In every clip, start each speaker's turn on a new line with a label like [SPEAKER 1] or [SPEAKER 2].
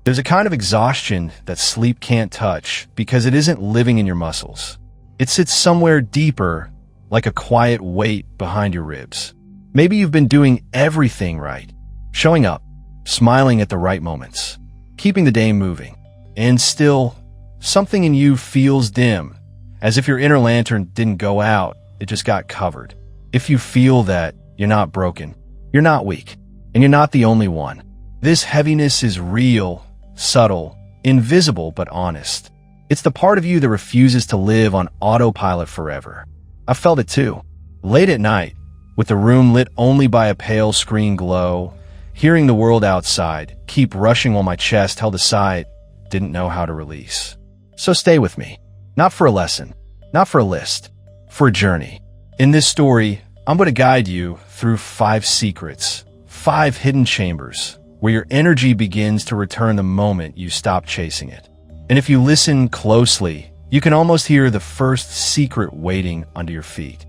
[SPEAKER 1] There's a kind of exhaustion that sleep can't touch because it isn't living in your muscles. It sits somewhere deeper, like a quiet weight behind your ribs. Maybe you've been doing everything right, showing up, smiling at the right moments, keeping the day moving, and still, something in you feels dim, as if your inner lantern didn't go out, it just got covered. If you feel that, you're not broken, you're not weak, and you're not the only one. This heaviness is real, subtle, invisible, but honest. It's the part of you that refuses to live on autopilot forever. I felt it too. Late at night, with the room lit only by a pale screen glow, hearing the world outside keep rushing while my chest held a sigh it didn't know how to release. So stay with me. Not for a lesson, not for a list, for a journey. In this story, I'm going to guide you through 5 secrets, 5 hidden chambers, where your energy begins to return the moment you stop chasing it. And if you listen closely, you can almost hear the first secret waiting under your feet.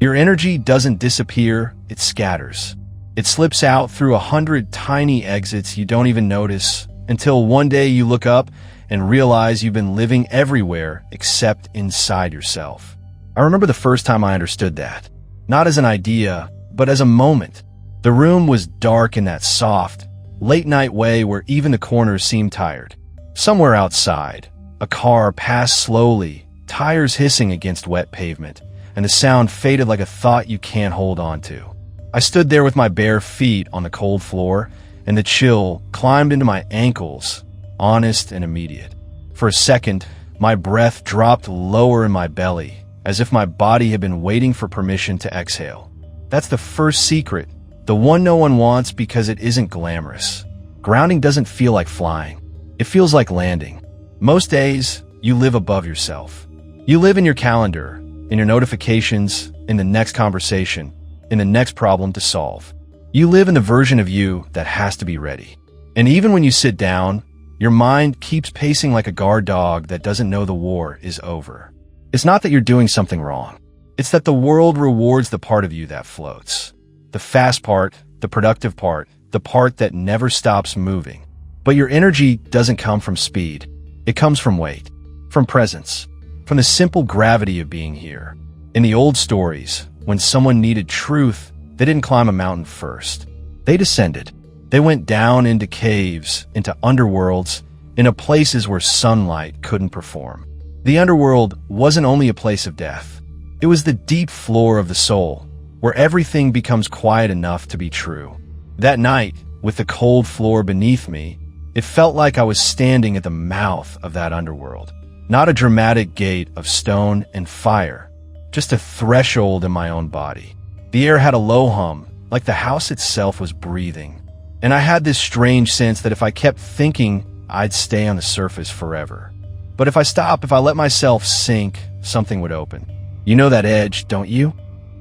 [SPEAKER 1] Your energy doesn't disappear, it scatters. It slips out through 100 tiny exits you don't even notice until one day you look up and realize you've been living everywhere except inside yourself. I remember the first time I understood that. Not as an idea, but as a moment. The room was dark in that soft, late-night way where even the corners seemed tired. Somewhere outside, a car passed slowly, tires hissing against wet pavement, and the sound faded like a thought you can't hold on to. I stood there with my bare feet on the cold floor, and the chill climbed into my ankles, honest and immediate. For a second, my breath dropped lower in my belly, as if my body had been waiting for permission to exhale. That's the first secret. The one no one wants because it isn't glamorous. Grounding doesn't feel like flying. It feels like landing. Most days, you live above yourself. You live in your calendar, in your notifications, in the next conversation, in the next problem to solve. You live in the version of you that has to be ready. And even when you sit down, your mind keeps pacing like a guard dog that doesn't know the war is over. It's not that you're doing something wrong. It's that the world rewards the part of you that floats. The fast part, the productive part, the part that never stops moving. But your energy doesn't come from speed. It comes from weight, from presence, from the simple gravity of being here. In the old stories, when someone needed truth, they didn't climb a mountain first. They descended. They went down into caves, into underworlds, into places where sunlight couldn't perform. The underworld wasn't only a place of death. It was the deep floor of the soul, where everything becomes quiet enough to be true. That night, with the cold floor beneath me, it felt like I was standing at the mouth of that underworld. Not a dramatic gate of stone and fire, just a threshold in my own body. The air had a low hum, like the house itself was breathing. And I had this strange sense that if I kept thinking, I'd stay on the surface forever. But if I let myself sink, something would open. You know that edge, don't you?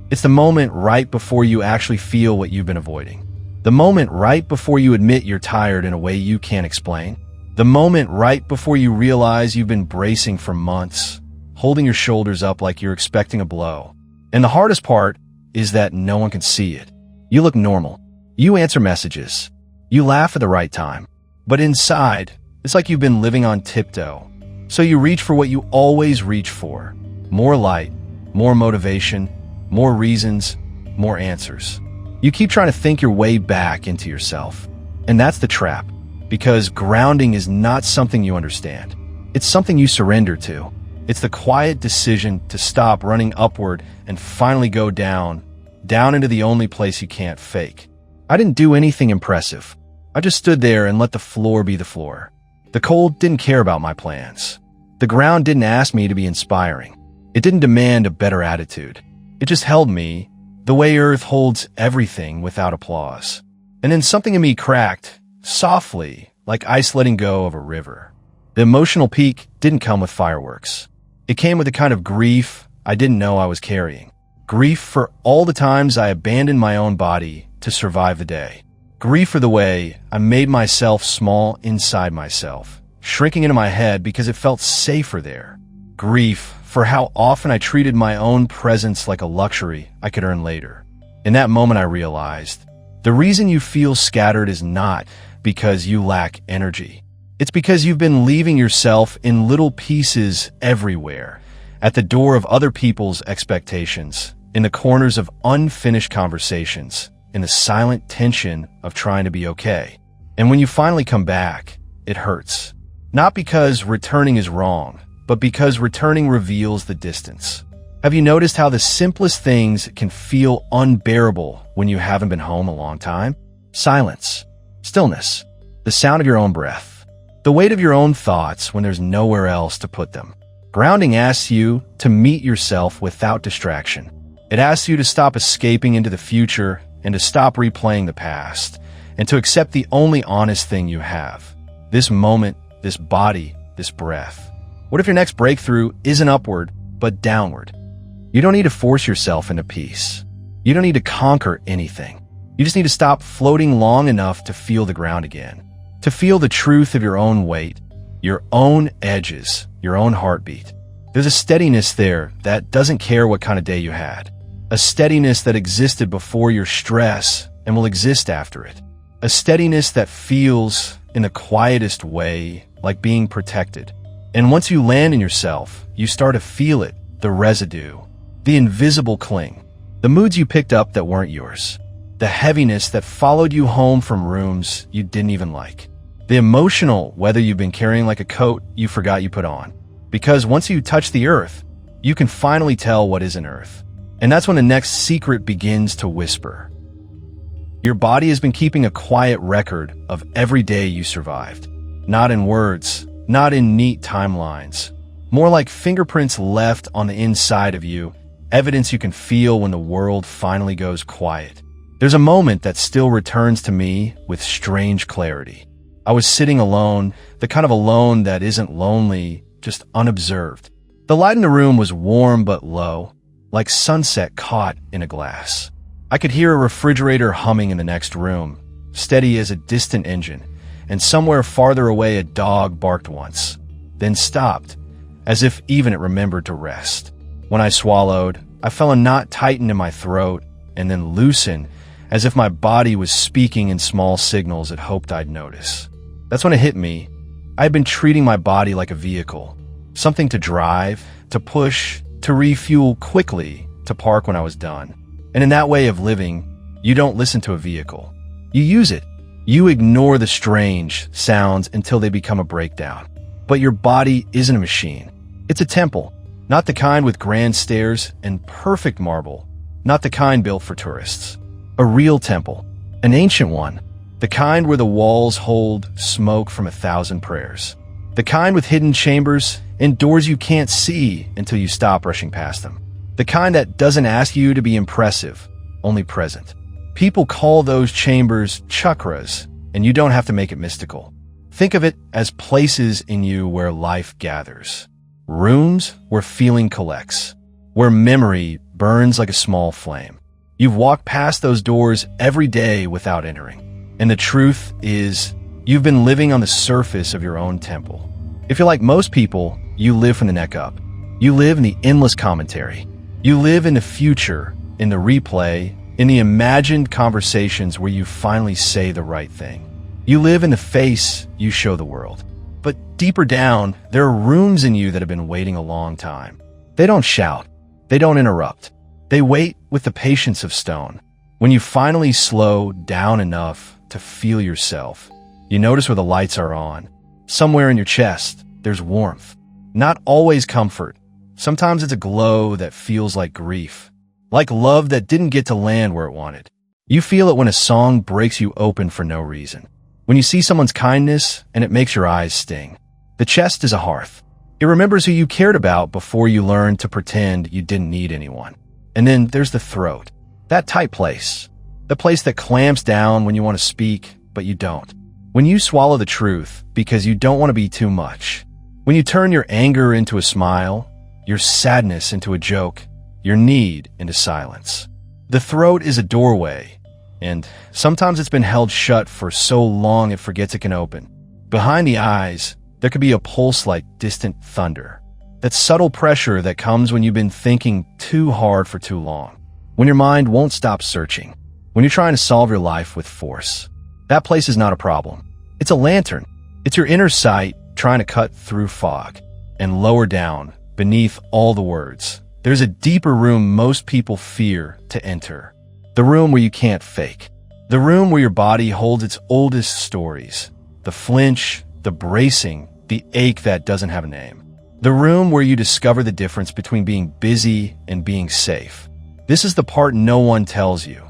[SPEAKER 1] It's the moment right before you actually feel what you've been avoiding. The moment right before you admit you're tired in a way you can't explain. The moment right before you realize you've been bracing for months, holding your shoulders up like you're expecting a blow. And the hardest part is that no one can see it. You look normal. You answer messages. You laugh at the right time. But inside, it's like you've been living on tiptoe. So you reach for what you always reach for. More light, more motivation, more reasons, more answers. You keep trying to think your way back into yourself. And that's the trap, because grounding is not something you understand. It's something you surrender to. It's the quiet decision to stop running upward and finally go down into the only place you can't fake. I didn't do anything impressive. I just stood there and let the floor be the floor. The cold didn't care about my plans. The ground didn't ask me to be inspiring. It didn't demand a better attitude. It just held me the way Earth holds everything without applause. And then something in me cracked, softly, like ice letting go of a river. The emotional peak didn't come with fireworks. It came with a kind of grief I didn't know I was carrying. Grief for all the times I abandoned my own body to survive the day. Grief for the way I made myself small inside myself, shrinking into my head because it felt safer there. Grief for how often I treated my own presence like a luxury I could earn later. In that moment I realized, the reason you feel scattered is not because you lack energy. It's because you've been leaving yourself in little pieces everywhere, at the door of other people's expectations, in the corners of unfinished conversations, in the silent tension of trying to be okay. And when you finally come back, it hurts. Not because returning is wrong, but because returning reveals the distance. Have you noticed how the simplest things can feel unbearable when you haven't been home a long time? Silence, stillness, the sound of your own breath, the weight of your own thoughts when there's nowhere else to put them. Grounding asks you to meet yourself without distraction. It asks you to stop escaping into the future and to stop replaying the past, and to accept the only honest thing you have. This moment, this body, this breath. What if your next breakthrough isn't upward, but downward? You don't need to force yourself into peace. You don't need to conquer anything. You just need to stop floating long enough to feel the ground again, to feel the truth of your own weight, your own edges, your own heartbeat. There's a steadiness there that doesn't care what kind of day you had. A steadiness that existed before your stress and will exist after it. A steadiness that feels, in the quietest way, like being protected. And once you land in yourself, you start to feel it, the residue, the invisible cling, the moods you picked up that weren't yours, the heaviness that followed you home from rooms you didn't even like, the emotional weather you've been carrying like a coat you forgot you put on. Because once you touch the earth, you can finally tell what isn't earth. And that's when the next secret begins to whisper. Your body has been keeping a quiet record of every day you survived. Not in words, not in neat timelines. More like fingerprints left on the inside of you, evidence you can feel when the world finally goes quiet. There's a moment that still returns to me with strange clarity. I was sitting alone, the kind of alone that isn't lonely, just unobserved. The light in the room was warm but low, like sunset caught in a glass. I could hear a refrigerator humming in the next room, steady as a distant engine, and somewhere farther away a dog barked once, then stopped, as if even it remembered to rest. When I swallowed, I felt a knot tighten in my throat and then loosen, as if my body was speaking in small signals it hoped I'd notice. That's when it hit me. I had been treating my body like a vehicle, something to drive, to push, to refuel quickly, to park when I was done. And in that way of living, you don't listen to a vehicle. You use it. You ignore the strange sounds until they become a breakdown. But your body isn't a machine. It's a temple, not the kind with grand stairs and perfect marble, not the kind built for tourists. A real temple, an ancient one, the kind where the walls hold smoke from 1,000 prayers. The kind with hidden chambers and doors you can't see until you stop rushing past them. The kind that doesn't ask you to be impressive, only present. People call those chambers chakras, and you don't have to make it mystical. Think of it as places in you where life gathers. Rooms where feeling collects, where memory burns like a small flame. You've walked past those doors every day without entering. And the truth is, you've been living on the surface of your own temple. If you're like most people, you live from the neck up. You live in the endless commentary. You live in the future, in the replay, in the imagined conversations where you finally say the right thing. You live in the face you show the world. But deeper down, there are rooms in you that have been waiting a long time. They don't shout. They don't interrupt. They wait with the patience of stone. When you finally slow down enough to feel yourself, you notice where the lights are on. Somewhere in your chest, there's warmth. Not always comfort. Sometimes it's a glow that feels like grief, like love that didn't get to land where it wanted. You feel it when a song breaks you open for no reason. When you see someone's kindness and it makes your eyes sting. The chest is a hearth. It remembers who you cared about before you learned to pretend you didn't need anyone. And then there's the throat. That tight place. The place that clamps down when you want to speak, but you don't. When you swallow the truth because you don't want to be too much. When you turn your anger into a smile, your sadness into a joke, your need into silence. The throat is a doorway, and sometimes it's been held shut for so long it forgets it can open. Behind the eyes, there could be a pulse like distant thunder. That subtle pressure that comes when you've been thinking too hard for too long. When your mind won't stop searching. When you're trying to solve your life with force. That place is not a problem. It's a lantern. It's your inner sight trying to cut through fog. And lower down, beneath all the words, there's a deeper room most people fear to enter. The room where you can't fake. The room where your body holds its oldest stories. The flinch, the bracing, the ache that doesn't have a name. The room where you discover the difference between being busy and being safe. This is the part no one tells you.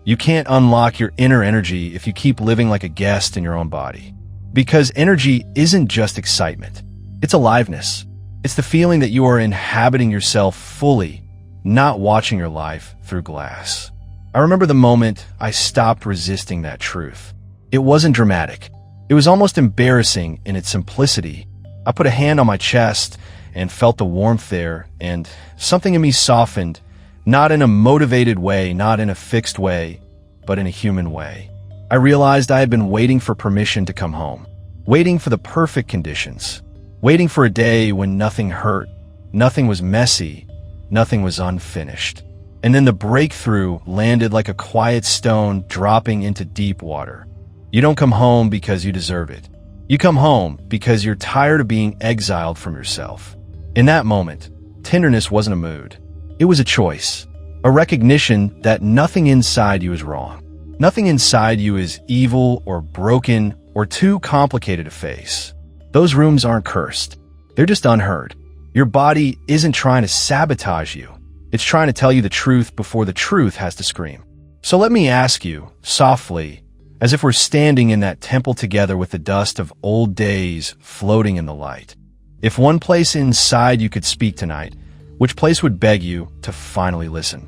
[SPEAKER 1] You can't unlock your inner energy if you keep living like a guest in your own body. Because energy isn't just excitement. It's aliveness. It's the feeling that you are inhabiting yourself fully, not watching your life through glass. I remember the moment I stopped resisting that truth. It wasn't dramatic. It was almost embarrassing in its simplicity. I put a hand on my chest and felt the warmth there, and something in me softened, not in a motivated way, not in a fixed way, but in a human way. I realized I had been waiting for permission to come home, waiting for the perfect conditions, waiting for a day when nothing hurt, nothing was messy, nothing was unfinished. And then the breakthrough landed like a quiet stone dropping into deep water. You don't come home because you deserve it. You come home because you're tired of being exiled from yourself. In that moment, tenderness wasn't a mood. It was a choice, a recognition that nothing inside you is wrong. Nothing inside you is evil or broken or too complicated to face. Those rooms aren't cursed. They're just unheard. Your body isn't trying to sabotage you. It's trying to tell you the truth before the truth has to scream. So let me ask you, softly, as if we're standing in that temple together with the dust of old days floating in the light. If one place inside you could speak tonight, which place would beg you to finally listen?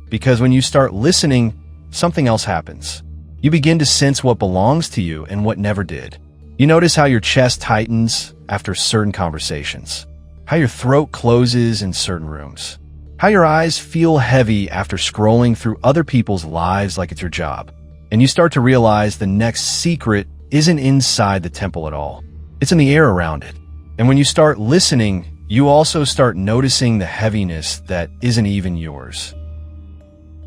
[SPEAKER 1] Because when you start listening, something else happens. You begin to sense what belongs to you and what never did. You notice how your chest tightens after certain conversations, how your throat closes in certain rooms, how your eyes feel heavy after scrolling through other people's lives like it's your job. And you start to realize the next secret isn't inside the temple at all. It's in the air around it. And when you start listening, you also start noticing the heaviness that isn't even yours.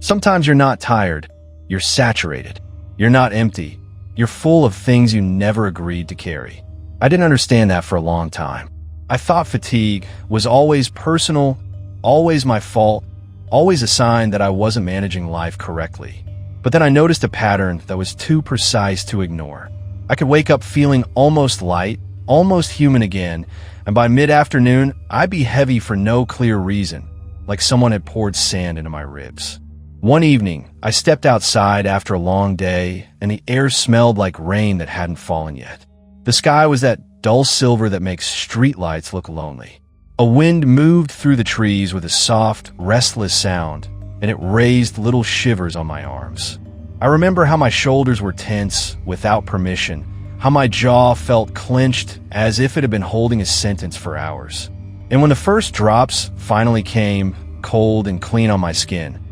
[SPEAKER 1] Sometimes you're not tired, you're saturated. You're not empty. You're full of things you never agreed to carry. I didn't understand that for a long time. I thought fatigue was always personal, always my fault, always a sign that I wasn't managing life correctly. But then I noticed a pattern that was too precise to ignore. I could wake up feeling almost light, almost human again, and by mid-afternoon, I'd be heavy for no clear reason, like someone had poured sand into my ribs. One evening, I stepped outside after a long day, and the air smelled like rain that hadn't fallen yet. The sky was that dull silver that makes streetlights look lonely. A wind moved through the trees with a soft, restless sound, and it raised little shivers on my arms. I remember how my shoulders were tense without permission, how my jaw felt clenched as if it had been holding a sentence for hours. And when the first drops finally came, cold and clean on my skin,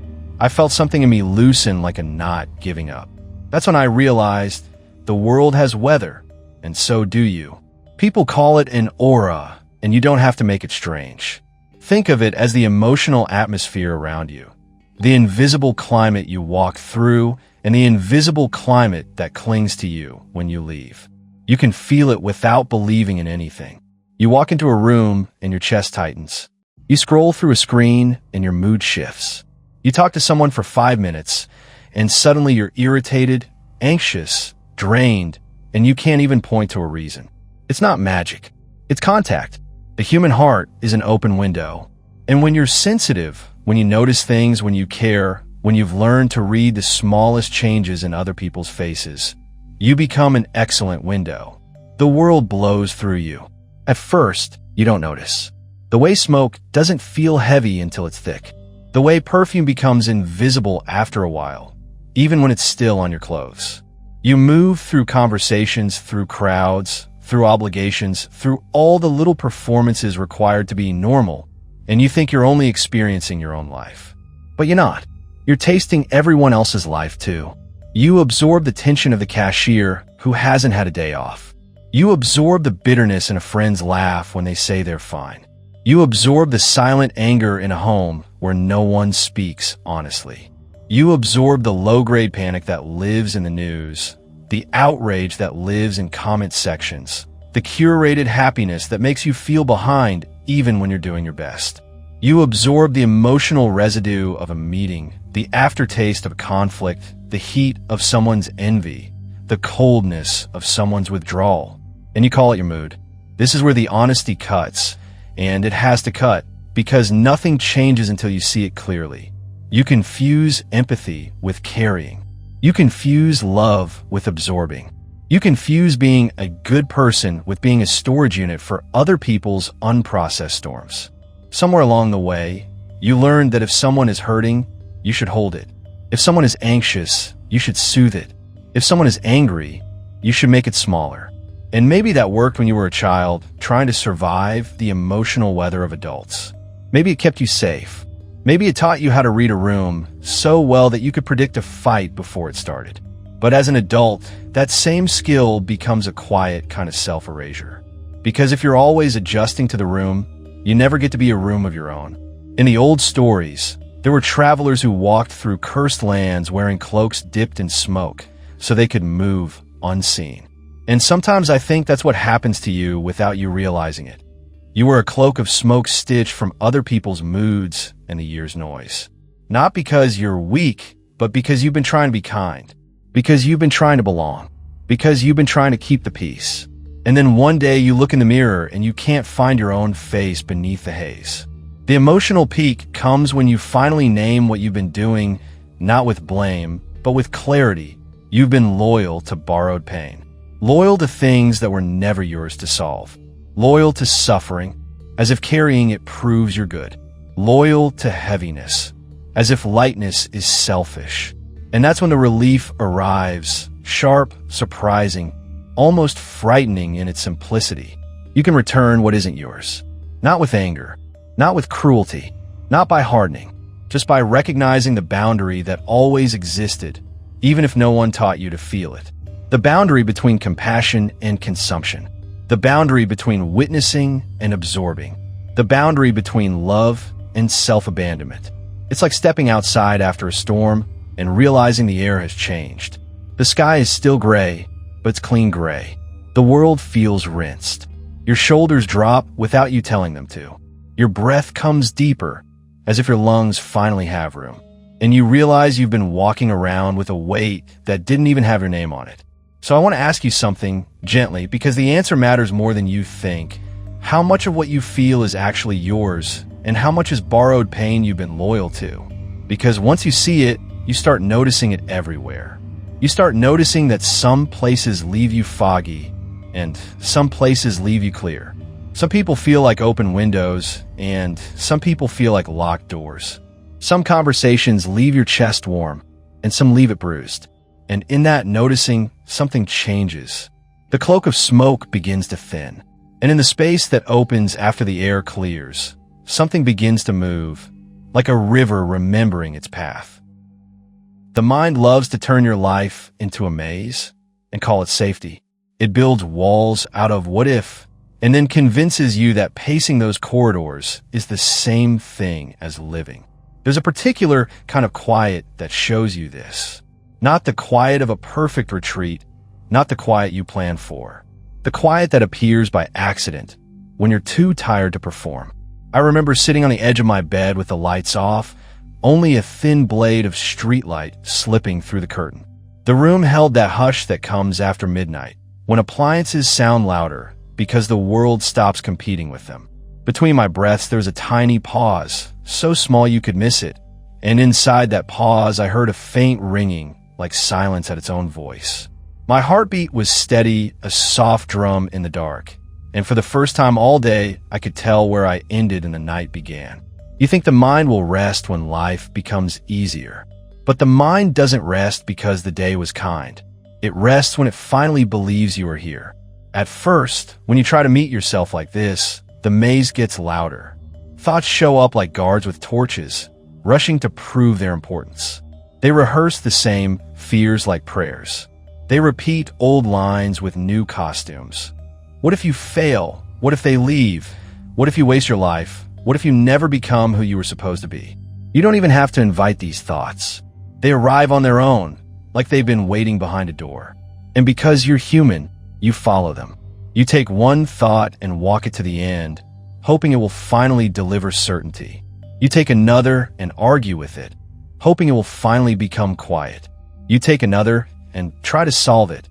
[SPEAKER 1] I felt something in me loosen like a knot giving up. That's when I realized the world has weather, and so do you. People call it an aura, and you don't have to make it strange. Think of it as the emotional atmosphere around you, the invisible climate you walk through, and the invisible climate that clings to you when you leave. You can feel it without believing in anything. You walk into a room and your chest tightens. You scroll through a screen and your mood shifts. You talk to someone for 5 minutes, and suddenly you're irritated, anxious, drained, and you can't even point to a reason. It's not magic. It's contact. The human heart is an open window. And when you're sensitive, when you notice things, when you care, when you've learned to read the smallest changes in other people's faces, you become an excellent window. The world blows through you. At first, you don't notice. The way smoke doesn't feel heavy until it's thick. The way perfume becomes invisible after a while, even when it's still on your clothes. You move through conversations, through crowds, through obligations, through all the little performances required to be normal, and you think you're only experiencing your own life. But you're not. You're tasting everyone else's life too. You absorb the tension of the cashier who hasn't had a day off. You absorb the bitterness in a friend's laugh when they say they're fine. You absorb the silent anger in a home where no one speaks honestly. You absorb the low-grade panic that lives in the news, the outrage that lives in comment sections, the curated happiness that makes you feel behind even when you're doing your best. You absorb the emotional residue of a meeting, the aftertaste of a conflict, the heat of someone's envy, the coldness of someone's withdrawal, and you call it your mood. This is where the honesty cuts, and it has to cut, because nothing changes until you see it clearly. You confuse empathy with carrying. You confuse love with absorbing. You confuse being a good person with being a storage unit for other people's unprocessed storms. Somewhere along the way, you learned that if someone is hurting, you should hold it. If someone is anxious, you should soothe it. If someone is angry, you should make it smaller. And maybe that worked when you were a child, trying to survive the emotional weather of adults. Maybe it kept you safe. Maybe it taught you how to read a room so well that you could predict a fight before it started. But as an adult, that same skill becomes a quiet kind of self-erasure. Because if you're always adjusting to the room, you never get to be a room of your own. In the old stories, there were travelers who walked through cursed lands wearing cloaks dipped in smoke so they could move unseen. And sometimes I think that's what happens to you without you realizing it. You wear a cloak of smoke stitched from other people's moods and the year's noise. Not because you're weak, but because you've been trying to be kind. Because you've been trying to belong. Because you've been trying to keep the peace. And then one day you look in the mirror and you can't find your own face beneath the haze. The emotional peak comes when you finally name what you've been doing, not with blame, but with clarity. You've been loyal to borrowed pain. Loyal to things that were never yours to solve. Loyal to suffering, as if carrying it proves you're good. Loyal to heaviness, as if lightness is selfish. And that's when the relief arrives, sharp, surprising, almost frightening in its simplicity. You can return what isn't yours. Not with anger, not with cruelty, not by hardening, just by recognizing the boundary that always existed, even if no one taught you to feel it. The boundary between compassion and consumption. The boundary between witnessing and absorbing. The boundary between love and self-abandonment. It's like stepping outside after a storm and realizing the air has changed. The sky is still gray, but it's clean gray. The world feels rinsed. Your shoulders drop without you telling them to. Your breath comes deeper, as if your lungs finally have room. And you realize you've been walking around with a weight that didn't even have your name on it. So I want to ask you something gently, because the answer matters more than you think. How much of what you feel is actually yours, and how much is borrowed pain you've been loyal to? Because once you see it, you start noticing it everywhere. You start noticing that some places leave you foggy, and some places leave you clear. Some people feel like open windows, and some people feel like locked doors. Some conversations leave your chest warm, and some leave it bruised. And in that noticing, something changes. The cloak of smoke begins to thin. And in the space that opens after the air clears, something begins to move, like a river remembering its path. The mind loves to turn your life into a maze and call it safety. It builds walls out of what if, and then convinces you that pacing those corridors is the same thing as living. There's a particular kind of quiet that shows you this. Not the quiet of a perfect retreat, not the quiet you plan for. The quiet that appears by accident when you're too tired to perform. I remember sitting on the edge of my bed with the lights off, only a thin blade of streetlight slipping through the curtain. The room held that hush that comes after midnight, when appliances sound louder because the world stops competing with them. Between my breaths, there was a tiny pause, so small you could miss it. And inside that pause, I heard a faint ringing, like silence at its own voice. My heartbeat was steady, a soft drum in the dark. And for the first time all day, I could tell where I ended and the night began. You think the mind will rest when life becomes easier. But the mind doesn't rest because the day was kind. It rests when it finally believes you are here. At first, when you try to meet yourself like this, the maze gets louder. Thoughts show up like guards with torches, rushing to prove their importance. They rehearse the same fears like prayers. They repeat old lines with new costumes. What if you fail? What if they leave? What if you waste your life? What if you never become who you were supposed to be? You don't even have to invite these thoughts. They arrive on their own, like they've been waiting behind a door. And because you're human, you follow them. You take one thought and walk it to the end, hoping it will finally deliver certainty. You take another and argue with it, hoping it will finally become quiet. You take another and try to solve it,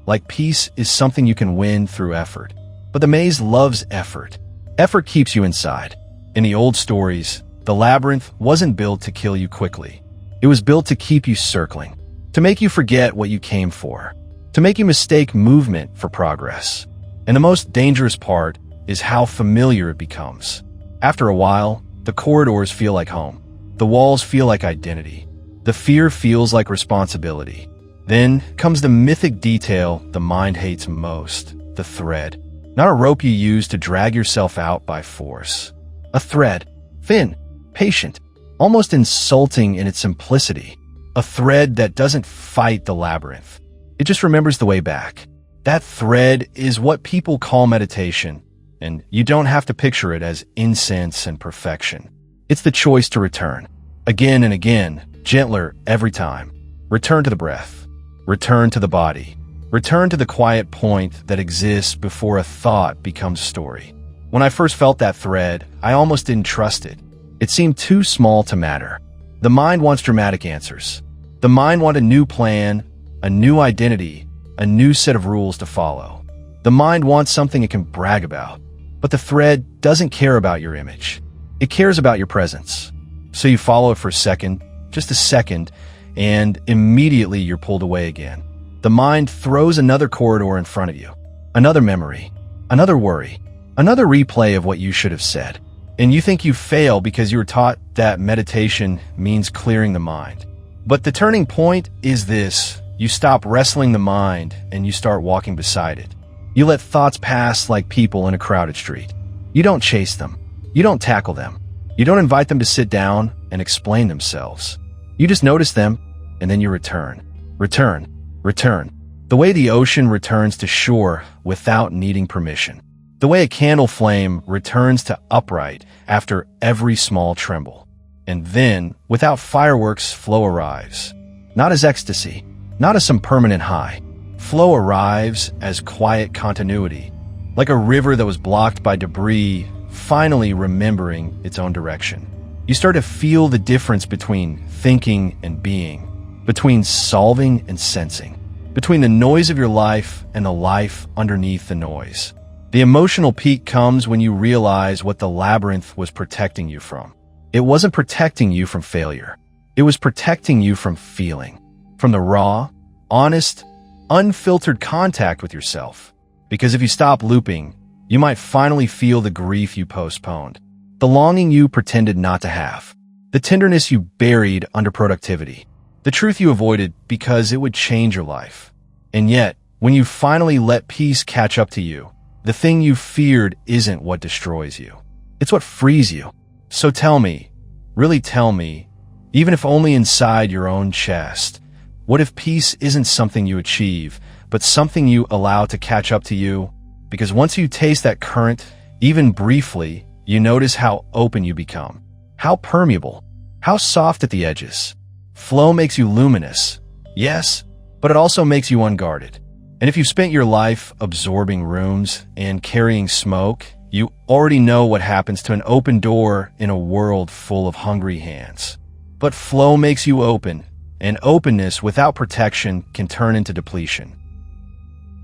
[SPEAKER 1] like peace is something you can win through effort. But the maze loves effort. Effort keeps you inside. In the old stories, the labyrinth wasn't built to kill you quickly. It was built to keep you circling, to make you forget what you came for, to make you mistake movement for progress. And the most dangerous part is how familiar it becomes. After a while, the corridors feel like home. The walls feel like identity. The fear feels like responsibility. Then comes the mythic detail the mind hates most, the thread. Not a rope you use to drag yourself out by force. A thread, thin, patient, almost insulting in its simplicity. A thread that doesn't fight the labyrinth. It just remembers the way back. That thread is what people call meditation, and you don't have to picture it as incense and perfection. It's the choice to return. Again and again, gentler every time. Return to the breath. Return to the body. Return to the quiet point that exists before a thought becomes a story. When I first felt that thread, I almost didn't trust it. It seemed too small to matter. The mind wants dramatic answers. The mind wants a new plan, a new identity, a new set of rules to follow. The mind wants something it can brag about. But the thread doesn't care about your image. It cares about your presence. So you follow it for a second, just a second, and immediately you're pulled away again. The mind throws another corridor in front of you. Another memory, another worry, another replay of what you should have said. And you think you fail because you were taught that meditation means clearing the mind. But the turning point is this. You stop wrestling the mind and you start walking beside it. You let thoughts pass like people in a crowded street. You don't chase them. You don't tackle them. You don't invite them to sit down and explain themselves. You just notice them and then you return. Return. Return. The way the ocean returns to shore without needing permission. The way a candle flame returns to upright after every small tremble. And then, without fireworks, flow arrives. Not as ecstasy, not as some permanent high. Flow arrives as quiet continuity, like a river that was blocked by debris, finally remembering its own direction. You start to feel the difference between thinking and being, between solving and sensing, between the noise of your life and the life underneath the noise. The emotional peak comes when you realize what the labyrinth was protecting you from. It wasn't protecting you from failure. It was protecting you from feeling, from the raw, honest, unfiltered contact with yourself. Because if you stop looping, you might finally feel the grief you postponed, the longing you pretended not to have, the tenderness you buried under productivity, the truth you avoided because it would change your life. And yet, when you finally let peace catch up to you, the thing you feared isn't what destroys you. It's what frees you. So tell me, really tell me, even if only inside your own chest, what if peace isn't something you achieve, but something you allow to catch up to you? Because once you taste that current, even briefly, you notice how open you become, how permeable, how soft at the edges. Flow makes you luminous, yes, but it also makes you unguarded. And if you've spent your life absorbing rooms and carrying smoke, you already know what happens to an open door in a world full of hungry hands. But flow makes you open, and openness without protection can turn into depletion.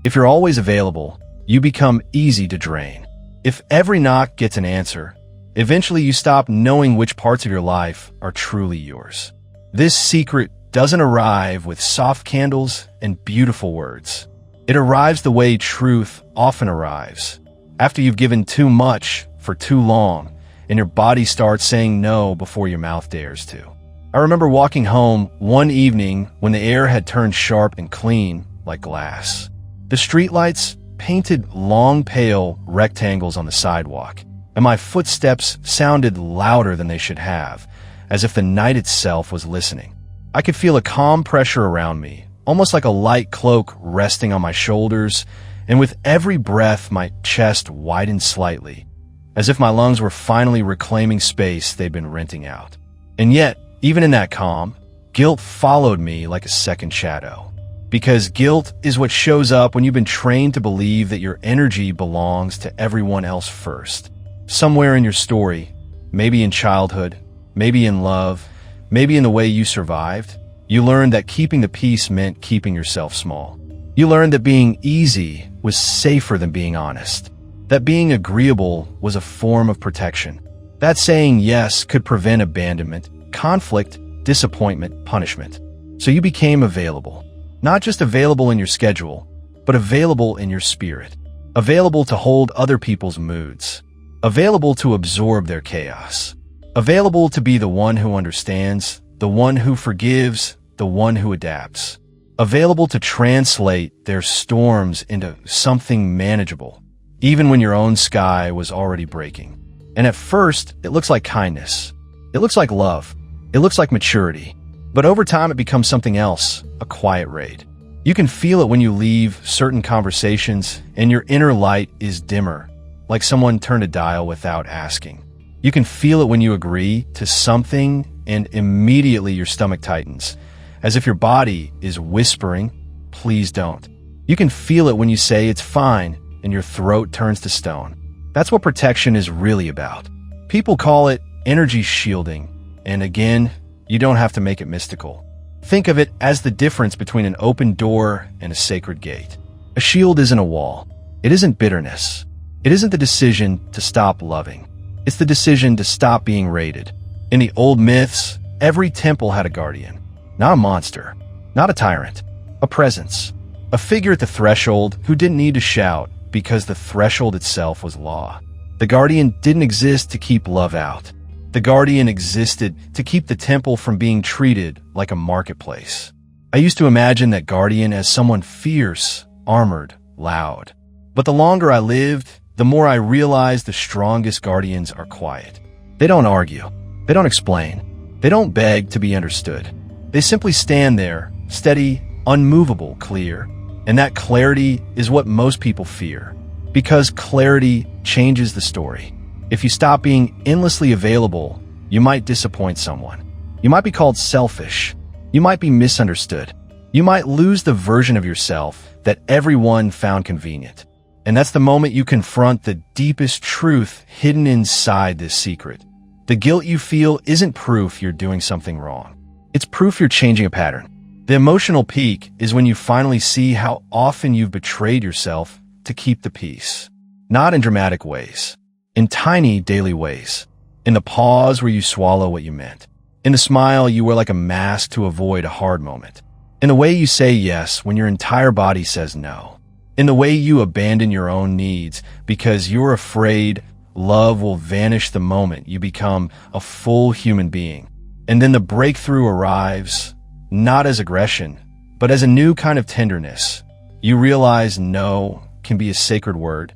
[SPEAKER 1] If you're always available, you become easy to drain. If every knock gets an answer, eventually you stop knowing which parts of your life are truly yours. This secret doesn't arrive with soft candles and beautiful words. It arrives the way truth often arrives, after you've given too much for too long, and your body starts saying no before your mouth dares to. I remember walking home one evening when the air had turned sharp and clean like glass. The streetlights painted long, pale rectangles on the sidewalk, and my footsteps sounded louder than they should have, as if the night itself was listening. I could feel a calm pressure around me, almost like a light cloak resting on my shoulders, and with every breath my chest widened slightly, as if my lungs were finally reclaiming space they'd been renting out. And yet, even in that calm, guilt followed me like a second shadow. Because guilt is what shows up when you've been trained to believe that your energy belongs to everyone else first. Somewhere in your story, maybe in childhood, maybe in love, maybe in the way you survived, you learned that keeping the peace meant keeping yourself small. You learned that being easy was safer than being honest. That being agreeable was a form of protection. That saying yes could prevent abandonment, conflict, disappointment, punishment. So you became available. Not just available in your schedule, but available in your spirit. Available to hold other people's moods. Available to absorb their chaos. Available to be the one who understands, the one who forgives, the one who adapts. Available to translate their storms into something manageable, even when your own sky was already breaking. And at first, it looks like kindness. It looks like love. It looks like maturity. But over time, it becomes something else, a quiet raid. You can feel it when you leave certain conversations and your inner light is dimmer, like someone turned a dial without asking. You can feel it when you agree to something and immediately your stomach tightens, as if your body is whispering, please don't. You can feel it when you say it's fine and your throat turns to stone. That's what protection is really about. People call it energy shielding, and again, you don't have to make it mystical. Think of it as the difference between an open door and a sacred gate. A shield isn't a wall. It isn't bitterness. It isn't the decision to stop loving. It's the decision to stop being raided. In the old myths, every temple had a guardian. Not a monster, not a tyrant, a presence. A figure at the threshold who didn't need to shout because the threshold itself was law. The guardian didn't exist to keep love out. The guardian existed to keep the temple from being treated like a marketplace. I used to imagine that guardian as someone fierce, armored, loud. But the longer I lived, the more I realized the strongest guardians are quiet. They don't argue. They don't explain. They don't beg to be understood. They simply stand there, steady, unmovable, clear. And that clarity is what most people fear. Because clarity changes the story. If you stop being endlessly available, you might disappoint someone. You might be called selfish. You might be misunderstood. You might lose the version of yourself that everyone found convenient. And that's the moment you confront the deepest truth hidden inside this secret. The guilt you feel isn't proof you're doing something wrong. It's proof you're changing a pattern. The emotional peak is when you finally see how often you've betrayed yourself to keep the peace. Not in dramatic ways. In tiny daily ways. In the pause where you swallow what you meant. In the smile you wear like a mask to avoid a hard moment. In the way you say yes when your entire body says no. In the way you abandon your own needs because you're afraid love will vanish the moment you become a full human being. And then the breakthrough arrives, not as aggression, but as a new kind of tenderness. You realize no can be a sacred word,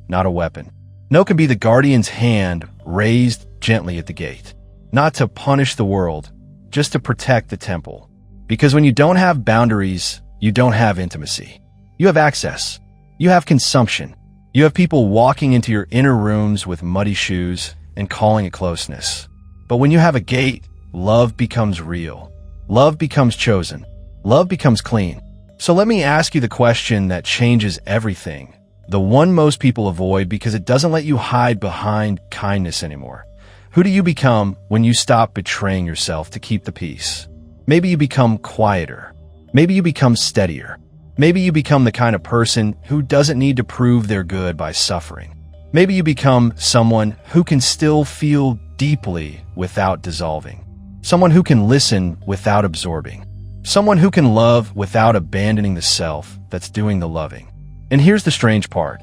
[SPEAKER 1] not a weapon. No can be the guardian's hand raised gently at the gate. Not to punish the world, just to protect the temple. Because when you don't have boundaries, you don't have intimacy. You have access. You have consumption. You have people walking into your inner rooms with muddy shoes and calling it closeness. But when you have a gate, love becomes real. Love becomes chosen. Love becomes clean. So let me ask you the question that changes everything. The one most people avoid because it doesn't let you hide behind kindness anymore. Who do you become when you stop betraying yourself to keep the peace? Maybe you become quieter. Maybe you become steadier. Maybe you become the kind of person who doesn't need to prove they're good by suffering. Maybe you become someone who can still feel deeply without dissolving. Someone who can listen without absorbing. Someone who can love without abandoning the self that's doing the loving. And here's the strange part.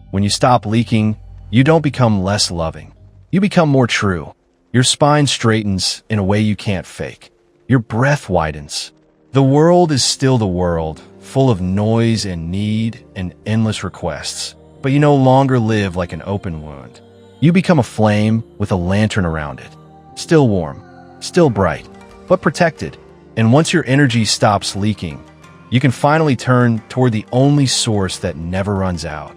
[SPEAKER 1] When you stop leaking, you don't become less loving. You become more true. Your spine straightens in a way you can't fake. Your breath widens. The world is still the world, full of noise and need and endless requests. But you no longer live like an open wound. You become a flame with a lantern around it. Still warm, still bright, but protected. And once your energy stops leaking, you can finally turn toward the only source that never runs out.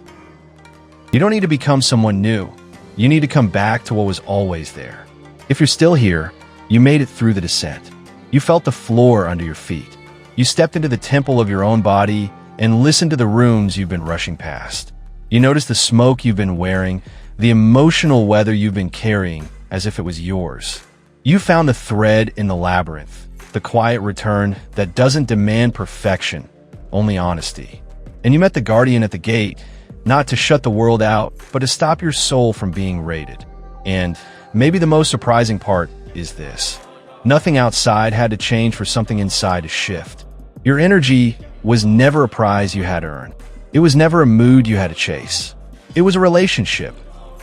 [SPEAKER 1] You don't need to become someone new. You need to come back to what was always there. If you're still here, you made it through the descent. You felt the floor under your feet. You stepped into the temple of your own body and listened to the rooms you've been rushing past. You noticed the smoke you've been wearing, the emotional weather you've been carrying as if it was yours. You found the thread in the labyrinth, the quiet return that doesn't demand perfection, only honesty. And you met the guardian at the gate, not to shut the world out, but to stop your soul from being raided. And maybe the most surprising part is this. Nothing outside had to change for something inside to shift. Your energy was never a prize you had to earn. It was never a mood you had to chase. It was a relationship,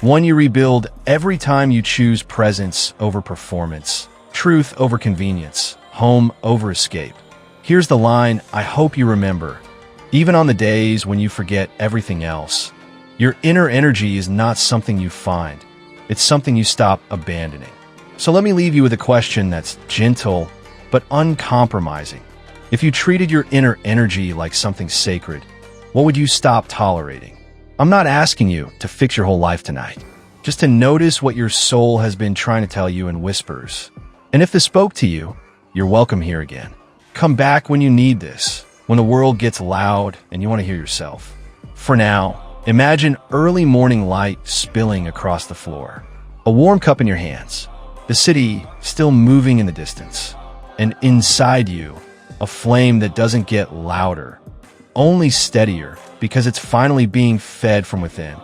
[SPEAKER 1] one you rebuild every time you choose presence over performance, truth over convenience, home over escape. Here's the line I hope you remember. Even on the days when you forget everything else, your inner energy is not something you find. It's something you stop abandoning. So let me leave you with a question that's gentle but uncompromising. If you treated your inner energy like something sacred, what would you stop tolerating? I'm not asking you to fix your whole life tonight, just to notice what your soul has been trying to tell you in whispers. And if this spoke to you, you're welcome here again. Come back when you need this, when the world gets loud and you want to hear yourself. For now, imagine early morning light spilling across the floor, a warm cup in your hands, the city still moving in the distance, and inside you, a flame that doesn't get louder, only steadier, because it's finally being fed from within.